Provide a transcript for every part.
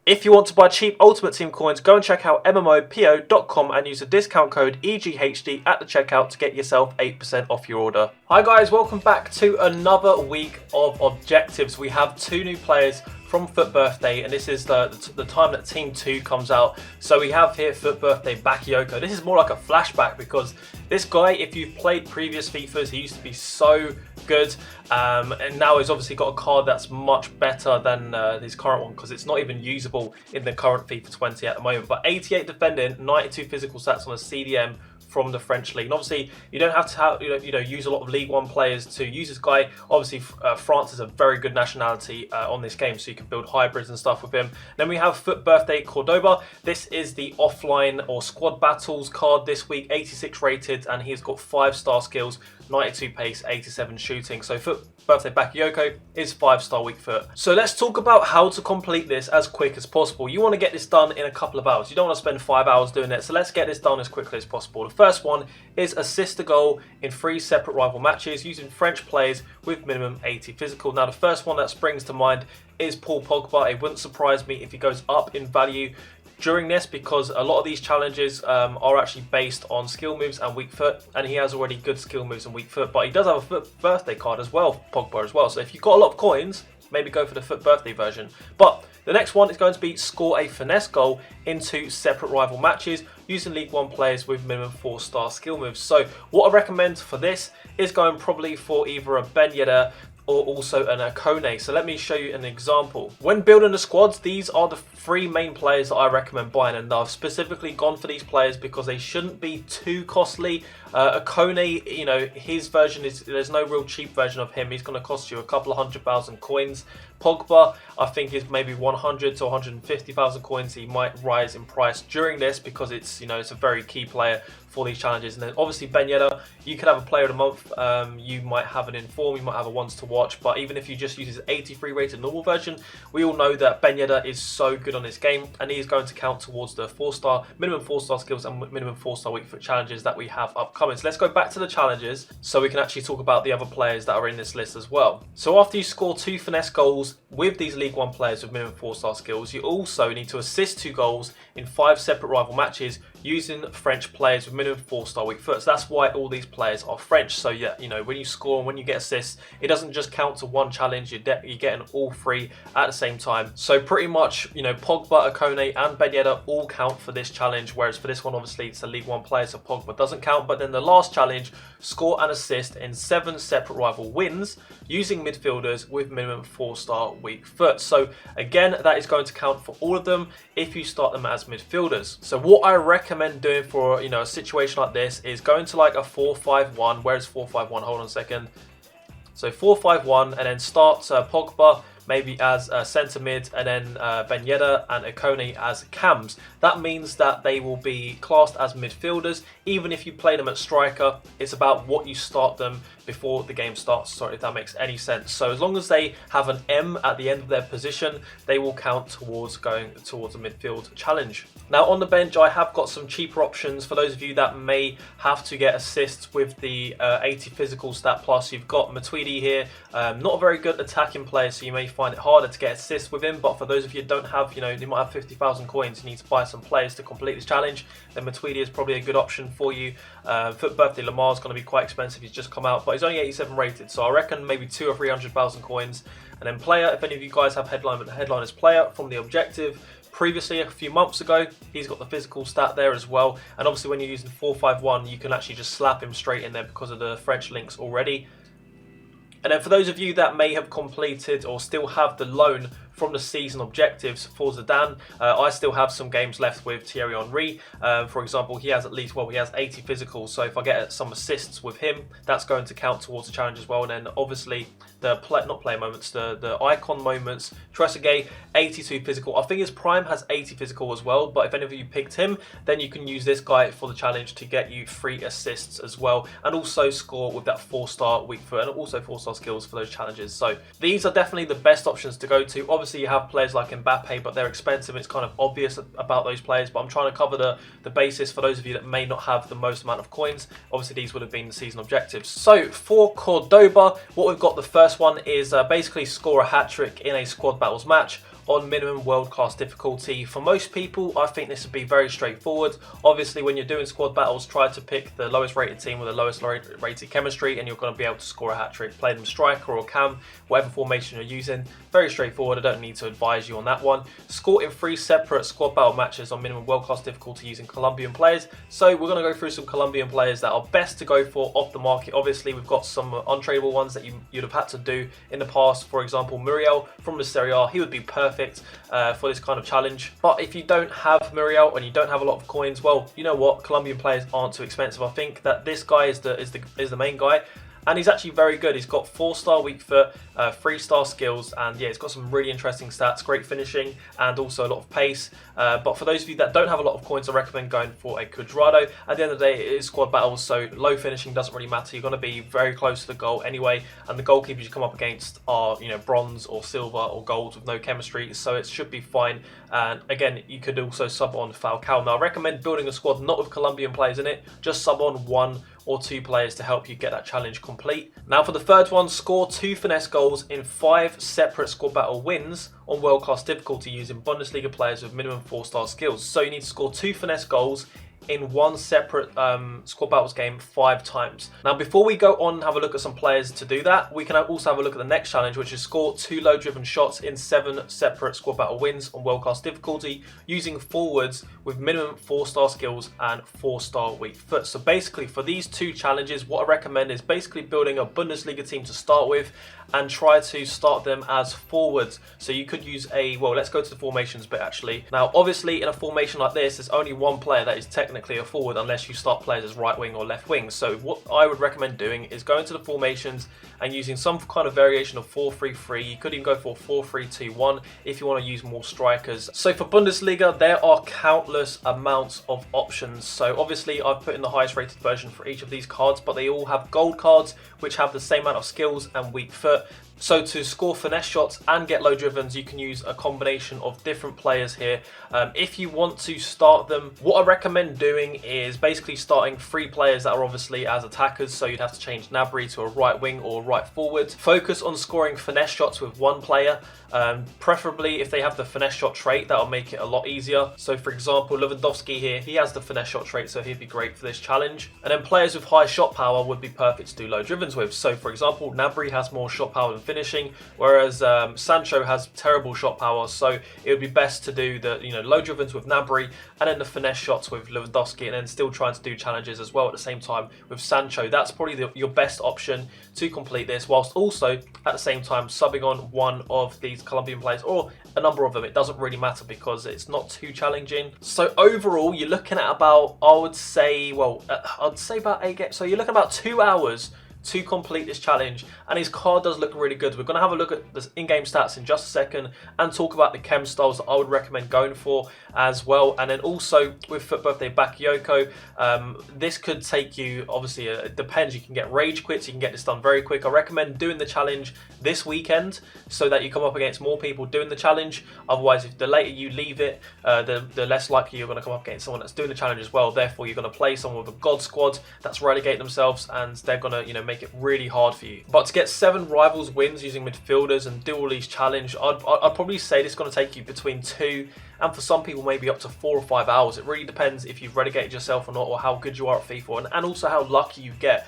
If you want to buy cheap Ultimate Team coins, go and check out MMOPO.com and use the discount code EGHD at the checkout to get yourself 8% off your order. Hi guys, welcome back to another week of objectives. We have two new players from Fut Birthday, and this is the time that Team 2 comes out. So we have here Fut Birthday Bakayoko. This is more like a flashback because this guy, if you've played previous FIFAs, he used to be so good, and now he's obviously got a card that's much better than his current one because it's not even usable in the current FIFA 20 at the moment. But 88 defending, 92 physical stats on a CDM from the French league. And obviously, you don't have to have, use a lot of League One players to use this guy. Obviously, France is a very good nationality on this game, so you can build hybrids and stuff with him. Then we have Fut Birthday Cordoba. This is the offline or squad battles card this week, 86 rated, and he's got 5-star skills, 92 pace, 87 shooting. So Fut Birthday Bakayoko is 5-star weak foot. So let's talk about how to complete this as quick as possible. You want to get this done in a couple of hours. You don't want to spend 5 hours doing it. So let's get this done as quickly as possible. The first one is assist a goal in 3 separate rival matches using French players with minimum 80 physical. Now the first one that springs to mind is Paul Pogba. It wouldn't surprise me if he goes up in value during this because a lot of these challenges are actually based on skill moves and weak foot, and he has already good skill moves and weak foot, but he does have a Fut Birthday card as well, Pogba as well. So if you've got a lot of coins, maybe go for the Fut Birthday version. But the next one is going to be score a finesse goal in 2 separate rival matches using League One players with minimum 4-star skill moves. So what I recommend for this is going probably for either a Maeda or also an Akone. So let me show you an example. When building the squads, these are the 3 main players that I recommend buying, and I've specifically gone for these players because they shouldn't be too costly. Akone, his version is, there's no real cheap version of him. He's going to cost you a couple of 100,000 coins. Pogba, I think, is maybe 100 to 150,000 coins. He might rise in price during this because it's, it's a very key player for these challenges. And then obviously Maeda, you could have a player of the month. You might have an inform, you might have a ones to watch. But even if you just use his 83 rated normal version, we all know that Maeda is so good on this game, and he is going to count towards the 4-star, minimum 4-star skills and minimum 4-star weak foot challenges that we have upcoming. So let's go back to the challenges so we can actually talk about the other players that are in this list as well. So after you score 2 finesse goals with these League One players with minimum 4-star skills, you also need to assist 2 goals in 5 separate rival matches using French players with minimum 4-star weak foot. So that's why all these players are French. So yeah, when you score and when you get assists, it doesn't just count to one challenge. You're getting all 3 at the same time. So pretty much, Pogba, Akone and Maeda all count for this challenge, whereas for this one, obviously, it's a League One player, so Pogba doesn't count. But then the last challenge, score and assist in 7 separate rival wins using midfielders with minimum 4-star weak foot. So again, that is going to count for all of them if you start them as midfielders. So what I recommend doing for a situation like this is going to like a 4-5-1. Where's 4-5-1? Hold on a second. So 4-5-1, and then start Pogba maybe as centre mid, and then Maeda and Akone as cams. That means that they will be classed as midfielders. Even if you play them at striker, it's about what you start them before the game starts. Sorry if that makes any sense. So as long as they have an M at the end of their position, they will count towards going towards a midfield challenge. Now on the bench, I have got some cheaper options for those of you that may have to get assists with the 80 physical stat plus. You've got Matuidi here, not a very good attacking player, so you may find it harder to get assists with him. But for those of you who don't have, you might have 50,000 coins, you need to buy some players to complete this challenge, then Matuidi is probably a good option for you. Fut Birthday Lamar is going to be quite expensive. He's just come out, but he's only 87 rated, so I reckon maybe 200,000 or 300,000 coins. And then player, if any of you guys have headliners player from the objective previously a few months ago, he's got the physical stat there as well. And obviously when you're using 4-5-1, you can actually just slap him straight in there because of the French links already. And then for those of you that may have completed or still have the loan from the season objectives for Zidane, I still have some games left with Thierry Henry. For example, he has he has 80 physicals, so if I get some assists with him, that's going to count towards the challenge as well. And then obviously the the icon moments, Trezeguet, 82 physical. I think his prime has 80 physical as well, but if any of you picked him, then you can use this guy for the challenge to get you 3 assists as well, and also score with that 4-star weak foot and also 4-star skills for those challenges. So these are definitely the best options to go to. Obviously you have players like Mbappe, but they're expensive. It's kind of obvious about those players, but I'm trying to cover the basis for those of you that may not have the most amount of coins. Obviously these would have been the season objectives. So for Cordoba, what we've got, the first one is basically score a hat-trick in a squad battles match on minimum world class difficulty. For most people, I think this would be very straightforward. Obviously, when you're doing squad battles, try to pick the lowest rated team with the lowest rated chemistry, and you're going to be able to score a hat trick. Play them striker or cam, whatever formation you're using. Very straightforward. I don't need to advise you on that one. Score in 3 separate squad battle matches on minimum world class difficulty using Colombian players. So we're going to go through some Colombian players that are best to go for off the market. Obviously, we've got some untradeable ones that you'd have had to do in the past. For example, Muriel from the Serie A, he would be perfect for this kind of challenge. But if you don't have Muriel and you don't have a lot of coins, well, you know what? Colombian players aren't too expensive. I think that this guy is the main guy. And he's actually very good. He's got 4-star weak foot, 3-star skills, and yeah, he's got some really interesting stats, great finishing, and also a lot of pace. But for those of you that don't have a lot of coins, I recommend going for a Cuadrado. At the end of the day, it is squad battles, so low finishing doesn't really matter. You're going to be very close to the goal anyway, and the goalkeepers you come up against are, you know, bronze or silver or gold with no chemistry, so it should be fine. And again, you could also sub on Falcao. Now, I recommend building a squad not with Colombian players in it, just sub on 1 or 2 players to help you get that challenge complete. Now for the third one, score 2 finesse goals in 5 separate squad battle wins on world class difficulty using Bundesliga players with minimum 4-star skills. So you need to score 2 finesse goals in 1 separate squad battles game 5 times. Now before we go on and have a look at some players to do that, we can also have a look at the next challenge, which is score 2 low driven shots in 7 separate squad battle wins on world class difficulty using forwards with minimum 4-star skills and 4-star weak foot. So basically for these 2 challenges, what I recommend is basically building a Bundesliga team to start with and try to start them as forwards. So you could use well, let's go to the formations bit actually. Now obviously in a formation like this, there's only one player that is technically a forward unless you start players as right wing or left wing. So what I would recommend doing is going to the formations and using some kind of variation of 4-3-3. You could even go for 4-3-2-1 if you want to use more strikers. So for Bundesliga, there are countless amounts of options. So obviously I've put in the highest rated version for each of these cards, but they all have gold cards which have the same amount of skills and weak foot. So to score finesse shots and get low drivens, you can use a combination of different players here. If you want to start them, what I recommend doing is basically starting 3 players that are obviously as attackers. So you'd have to change Gnabry to a right wing or right forward. Focus on scoring finesse shots with 1 player. Preferably if they have the finesse shot trait, that'll make it a lot easier. So for example, Lewandowski here, he has the finesse shot trait, so he'd be great for this challenge. And then players with high shot power would be perfect to do low drivens with. So for example, Gnabry has more shot power than finishing, whereas Sancho has terrible shot power. So it would be best to do the low drivens with Gnabry and then the finesse shots with Lewandowski, and then still trying to do challenges as well at the same time with Sancho. That's probably your best option to complete this, whilst also at the same time subbing on 1 of these Colombian players or a number of them. It doesn't really matter because it's not too challenging. So overall, you're looking at about, I'd say about 8 games. So you're looking at about 2 hours to complete this challenge, and his card does look really good. We're going to have a look at the in-game stats in just a second and talk about the chem styles that I would recommend going for as well. And then also with Fut Birthday Bakayoko, this could take you, obviously it depends, you can get rage quits, you can get this done very quick. I recommend doing the challenge this weekend so that you come up against more people doing the challenge. Otherwise, if the later you leave it, the less likely you're going to come up against someone that's doing the challenge as well. Therefore, you're going to play someone with a god squad that's relegating themselves, and they're going to make it really hard for you. But to get 7 rivals wins using midfielders and do all these challenge, I'd probably say this is going to take you between 2 and for some people maybe up to 4 or 5 hours. It really depends if you've relegated yourself or not, or how good you are at FIFA, and also how lucky you get.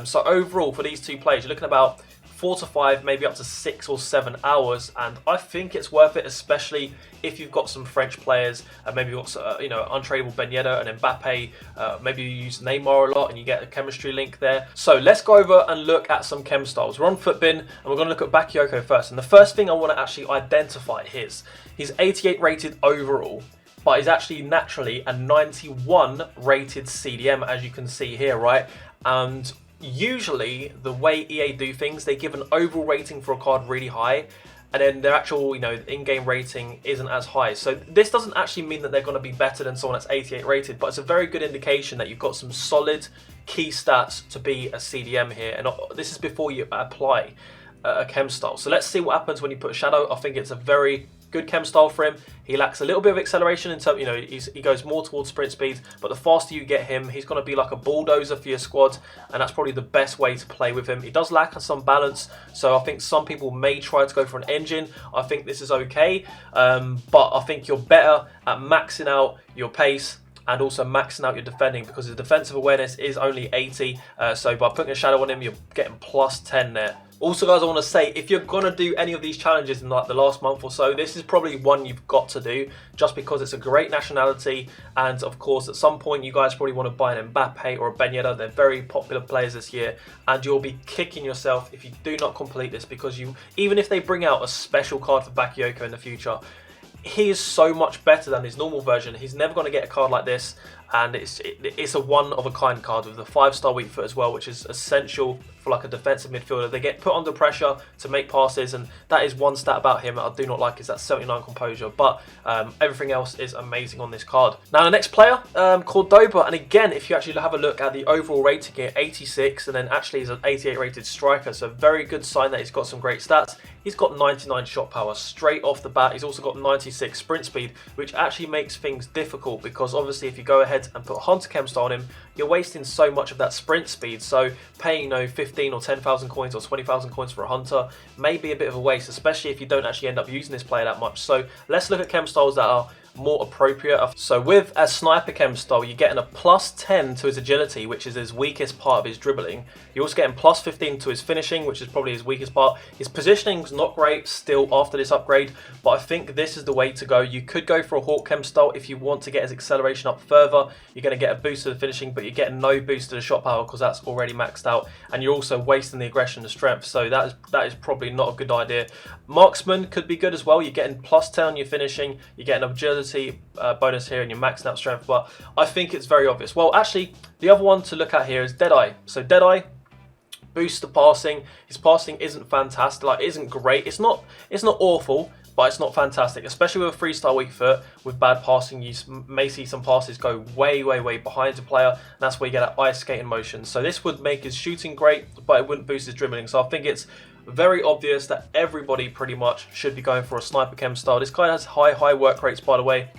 So overall for these 2 players, you're looking about 4 to 5, maybe up to 6 or 7 hours, and I think it's worth it, especially if you've got some French players, maybe you've got untradeable Ben Yedder and Mbappe. Maybe you use Neymar a lot and you get a chemistry link there. So let's go over and look at some chem styles. We're on Futbin and we're going to look at Bakayoko first. And the first thing I want to actually identify is he's 88 rated overall, but he's actually naturally a 91 rated CDM, as you can see here, right? And usually the way EA do things, they give an overall rating for a card really high, and then their actual in-game rating isn't as high. So this doesn't actually mean that they're going to be better than someone that's 88 rated, but it's a very good indication that you've got some solid key stats to be a CDM here, and this is before you apply a chem style. So let's see what happens when you put a shadow. I think it's a very good chem style for him. He lacks a little bit of acceleration in terms, you know, he goes more towards sprint speed, but the faster you get him, he's going to be like a bulldozer for your squad, and that's probably the best way to play with him. He does lack some balance, so I think some people may try to go for an engine. I think this is okay, but I think you're better at maxing out your pace and also maxing out your defending, because his defensive awareness is only 80, so by putting a shadow on him, you're getting plus 10 there. Also, guys, I want to say, if you're going to do any of these challenges in like the last month or so, this is probably one you've got to do, just because it's a great nationality, and of course at some point you guys probably want to buy an Mbappe or a Maeda. They're very popular players this year, and you'll be kicking yourself if you do not complete this, because even if they bring out a special card for Bakayoko in the future, he is so much better than his normal version. He's never going to get a card like this, and it's a one-of-a-kind card with a 5-star weak foot as well, which is essential for like a defensive midfielder. They get put under pressure to make passes, and that is one stat about him I do not like, is that 79 composure, but everything else is amazing on this card. Now the next player, Cordoba, and again, if you actually have a look at the overall rating here, 86, and then actually he's an 88 rated striker, so very good sign that he's got some great stats. He's got 99 shot power straight off the bat. He's also got 96 sprint speed, which actually makes things difficult, because obviously if you go ahead and put Hunter Chem style on him, you're wasting so much of that sprint speed. So paying, you know, 15 or 10,000 coins or 20,000 coins for a Hunter may be a bit of a waste, especially if you don't actually end up using this player that much. So let's look at chem styles that are more appropriate. So with a sniper chem style, you're getting a plus 10 to his agility, which is his weakest part of his dribbling. You're also getting plus 15 to his finishing, which is probably his weakest part. His positioning's not great still after this upgrade, but I think this is the way to go. You could go for a Hawk chem style if you want to get his acceleration up further. You're going to get a boost to the finishing, but you're getting no boost to the shot power because that's already maxed out, and you're also wasting the aggression and strength, so that is probably not a good idea. Marksman could be good as well. You're getting plus 10 on your finishing, you're getting agility bonus here, and you're maxing out strength, but I think it's very obvious. Well, actually, the other one to look at here is Deadeye. So Deadeye boosts the passing. His passing isn't fantastic, like, it isn't great. It's not awful, but it's not fantastic, especially with a 3-star weak foot. With bad passing, you may see some passes go way behind the player, and that's where you get that ice skating motion. So this would make his shooting great, but it wouldn't boost his dribbling. So I think it's very obvious that everybody pretty much should be going for a sniper chem style. This guy has high work rates, by the way,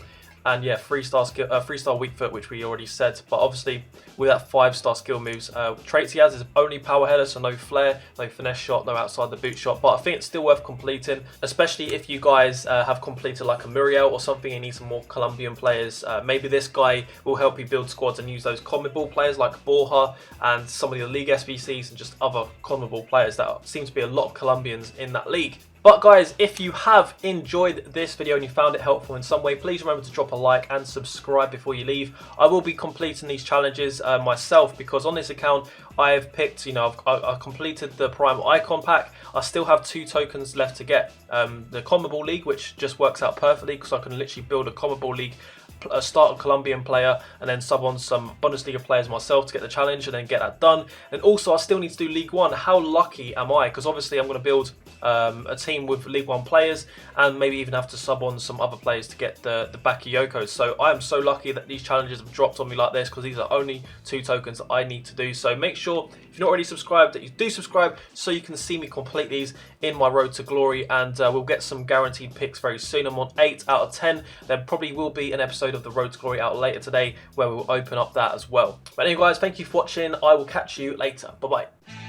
and yeah, 3-star weak foot, which we already said. But obviously with that 5-star skill moves, traits he has is only power header, so no flair, no finesse shot, no outside the boot shot. But I think it's still worth completing, especially if you guys have completed like a Muriel or something and need some more Colombian players. Maybe this guy will help you build squads and use those CONMEBOL players like Borja and some of the league SBCs and just other CONMEBOL players. That seems to be a lot of Colombians in that league. But guys, if you have enjoyed this video and you found it helpful in some way, please remember to drop a like and subscribe before you leave. I will be completing these challenges myself, because on this account I have picked, you know, I've completed the Prime Icon pack. I still have 2 tokens left to get. The CONMEBOL League, which just works out perfectly because I can literally build a CONMEBOL League, start a Colombian player, and then sub on some Bundesliga players myself to get the challenge and then get that done. And also I still need to do League 1. How lucky am I? Because obviously I'm going to build a team with League 1 players, and maybe even have to sub on some other players to get the Bakayoko. So I am so lucky that these challenges have dropped on me like this, because these are only 2 tokens that I need to do. So make sure, if you're not already subscribed, that you do subscribe so you can see me complete these in my road to glory, and we'll get some guaranteed picks very soon. I'm on 8 out of 10. There probably will be an episode of the road to glory out later today where we'll open up that as well. But anyway guys, thank you for watching. I will catch you later. Bye bye.